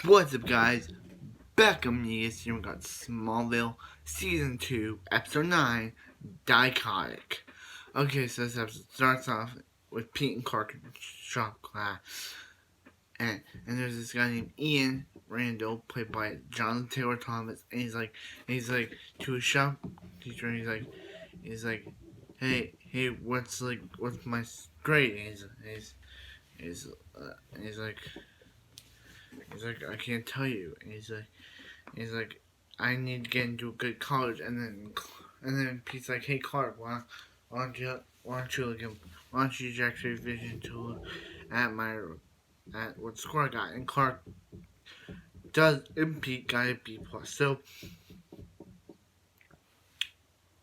What's up, guys? Back on me this year we got Smallville Season 2, Episode 9, Dichotic. Okay, so this episode starts off with Pete and Clark in shop class. And there's this guy named Ian Randall, played by Jonathan Taylor Thomas, and he's like to his shop teacher, and he's like, hey, what's my grade? And he's, he's like, I can't tell you. And he's like, I need to get into a good college. And then Pete's like, hey Clark, why don't you look at, why don't you use your X-ray vision to look at what score I got? And Clark does, and Pete got a B plus. So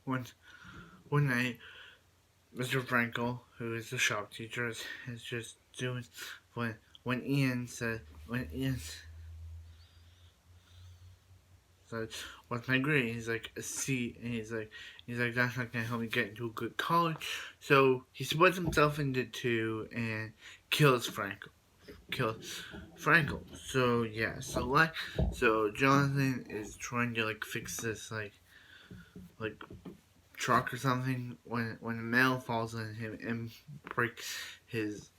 one one night, Mr. Frankel, who is the shop teacher, is just doing when Ian said so what's my grade? He's like a C, and he's like that's not gonna help me get into a good college. So he splits himself into two and kills Frankel. So yeah, so Jonathan is trying to fix this like truck or something when a mail falls on him and his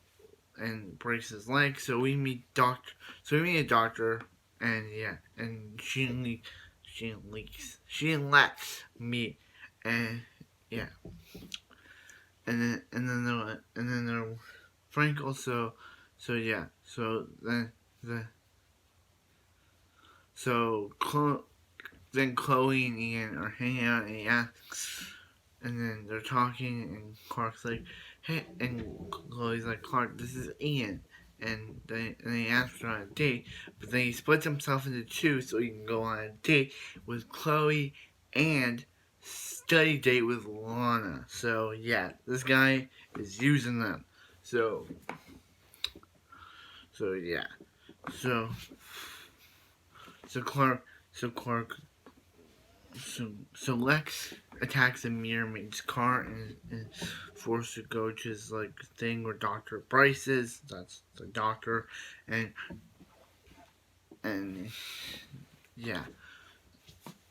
breaks his leg. So we meet a doctor, and yeah, and she lets me, and yeah, and then there Frank also. So yeah, so then Chloe and Ian are hanging out, and then they're talking, and Clark's like, hey, and Chloe's like, Clark, this is Ian. And they ask her on a date, but then he splits himself into two so he can go on a date with Chloe and study date with Lana. So yeah, this guy is using them. So yeah. So so Clark so Clark so Lex attacks a mirror maid's car and forced to go to his thing where Dr. Bryce is. That's the doctor, and yeah.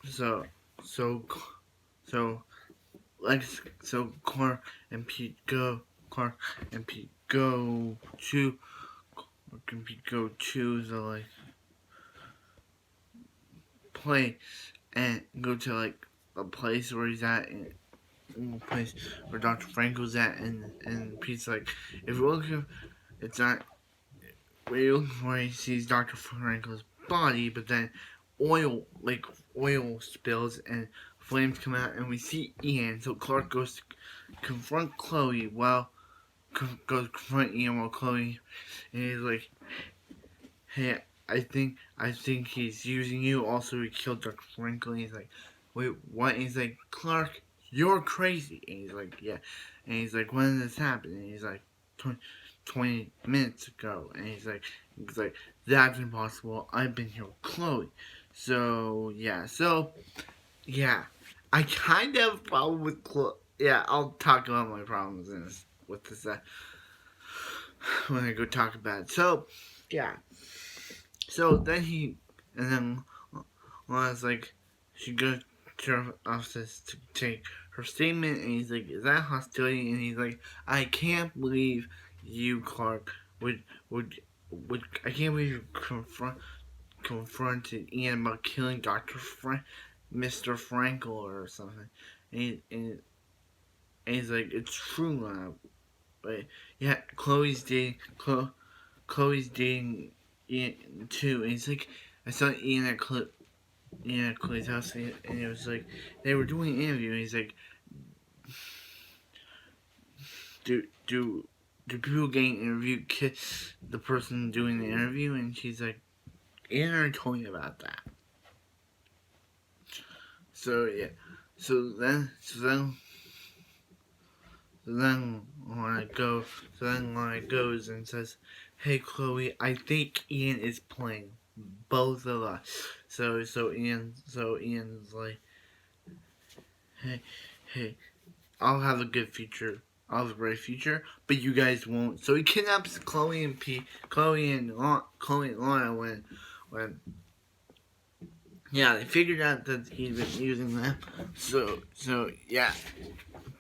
So so so Clark and Pete go to the place and go to a place where he's at, in the place where Dr. Frankel's at, and Pete's like, if you're looking, it's not where you're looking for. He sees Dr. Frankel's body, but then oil spills and flames come out, and we see Ian. So Clark goes to confront Chloe goes to confront Ian while Chloe, and he's like, hey, I think he's using you. Also, he killed Dr. Frankel. And he's like, wait, what? And he's like, Clark, you're crazy. And he's like, yeah. And he's like, when did this happen? And he's like, 20 minutes ago. And he's like, that's impossible. I've been here with Chloe. So yeah. I kind of have a problem with Chloe. Yeah, I'll talk about my problems with this when I go talk about it. So yeah. So then Lana's like, she goes to her office to take her statement, and he's like, is that hostility? And he's like, I can't believe you, Clark, would I can't believe you confronted Ian about killing Mr. Frankel or something. And he's like, it's true, Lana. But yeah, Chloe's dating Ian too, and he's like, I saw Ian at Chloe's house, and it was like they were doing an interview, and he's like, do people getting interviewed kiss the person doing the interview? And she's like, Ian already told me about that. So yeah, so then Lana goes and says, hey Chloe, I think Ian is playing both of us. So Ian's like, hey, I'll have a good future. I'll have a bright future, but you guys won't. So he kidnaps Chloe and Lana when yeah, they figured out that he's been using them. So yeah,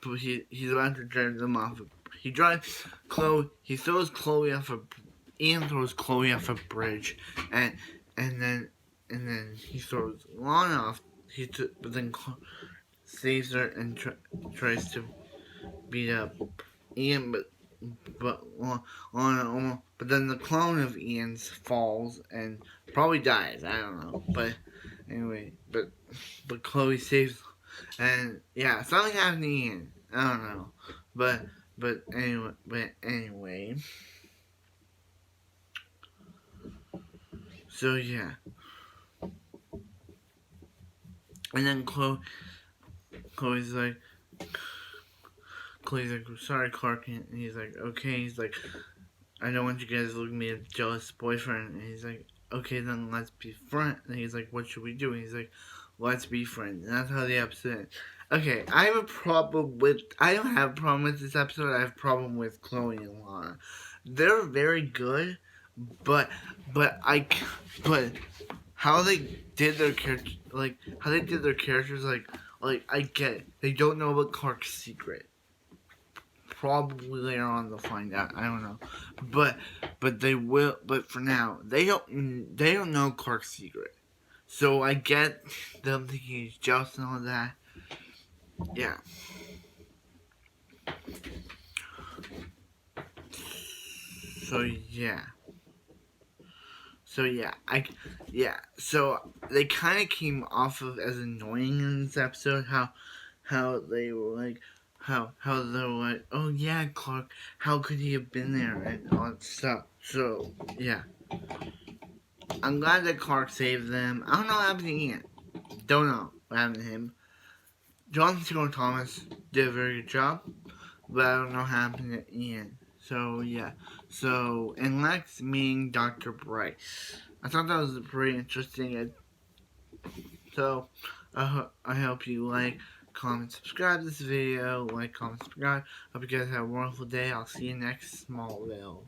but he's about to drive them off. He drives Chloe. He throws Chloe off a. Ian throws Chloe off a bridge, and and then and then he throws Lana off. But then saves her and tries to beat up Ian, but Lana. But then the clone of Ian's falls and probably dies. I don't know, but anyway, but Chloe saves, and yeah, something happened to Ian. I don't know, but anyway. So yeah, and then Chloe's like, sorry, Clark, and he's like, okay, he's like, I don't want you guys to look at me as a jealous boyfriend, and he's like, okay, then let's be friends. And he's like, what should we do? And he's like, let's be friends. And that's how the episode ends. Okay, I have a problem with. I don't have a problem with this episode. I have a problem with Chloe and Lana. They're very good, but but how they did their character, like how they did their characters, like I get it. They don't know about Clark's secret. Probably later on they'll find out. I don't know, but they will. But for now, they don't know Clark's secret. So I get them thinking he's jealous and all that. Yeah. So yeah. So they kind of came off of as annoying in this episode. How they were like, how they were like, oh yeah, Clark, how could he have been there and all that stuff. So yeah, I'm glad that Clark saved them. I don't know what happened to Ian. Don't know what happened to him. Jonathan Taylor Thomas did a very good job, but I don't know what happened to Ian. So yeah. So and Lex meeting Dr. Bright. I thought that was pretty interesting. So I hope you like, comment, subscribe this video. Like, comment, subscribe. Hope you guys have a wonderful day. I'll see you next Smallville.